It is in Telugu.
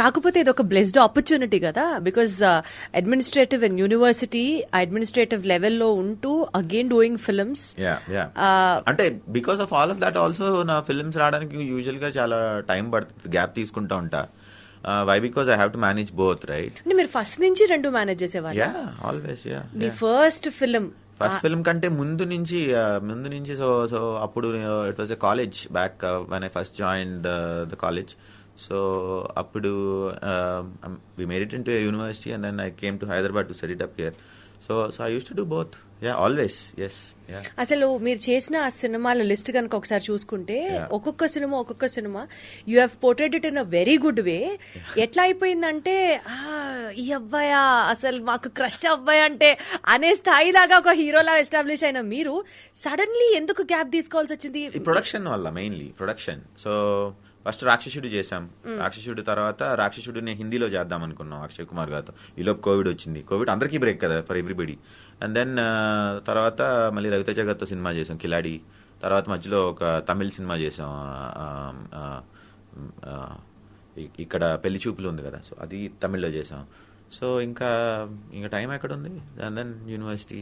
కాకపోతే ఇది ఒక బ్లెస్డ్ ఆపర్చునిటీ కదా, because administrative and university administrative లెవెల్లో ఉంటూ అగైన్ డూయింగ్ ఫిల్మ్స్. అంటే because of all of that also నా ఫిల్మ్స్ రావడానికి యూజువల్ గా చాలా టైం పడుతుంది, గ్యాప్ తీసుకుంటా ఉంటా. Why because I have to manage both, right? మీరు ఫస్ట్ నుంచి రెండు మేనేజ్ చేసేవారు? Yeah, always. యా, మీ ఫస్ట్ ఫిల్మ్ కంటే ముందు నుంచి సో అప్పుడు it was a college back when I first joined the college. So అప్పుడు we made it into a university and then I came to Hyderabad to set it up here. So I used to do both. Yeah, always. Yes. Yeah. అసలు మీరు చేసిన ఆ సినిమాల లిస్ట్ కనుక ఒకసారి చూసుకుంటే ఒక్కొక్క సినిమా you have portrayed it in a very good way. ఎట్లా అయిపోయిందంటే ఈ అబ్బాయా అసలు మాకు క్రష్ అబ్బాయి అంటే అనే స్థాయిలాగా ఒక హీరోలా ఎస్టాబ్లిష్ అయిన మీరు సడన్లీ ఎందుకు గ్యాప్ తీసుకోవాల్సి వచ్చింది? ప్రొడక్షన్ వల్ల, మెయిన్లీ ప్రొడక్షన్. సో ఫస్ట్ రాక్షసుడు చేశాం. రాక్షసుడు తర్వాత రాక్షసుడు నేను హిందీలో చేద్దాం అనుకున్నాం అక్షయ్ కుమార్ గారితో. ఈలోపు కోవిడ్ వచ్చింది. కోవిడ్ అందరికీ బ్రేక్ కదా, ఫర్ ఎవ్రీబడి. అండ్ దెన్ తర్వాత మళ్ళీ రవితేజ గారితో సినిమా చేసాం, కిలాడి. తర్వాత మధ్యలో ఒక తమిళ్ సినిమా చేసాం, ఇక్కడ పెళ్లి చూపులు ఉంది కదా, సో అది తమిళ్లో చేసాం. సో ఇంకా టైం ఎక్కడ ఉంది? And then university.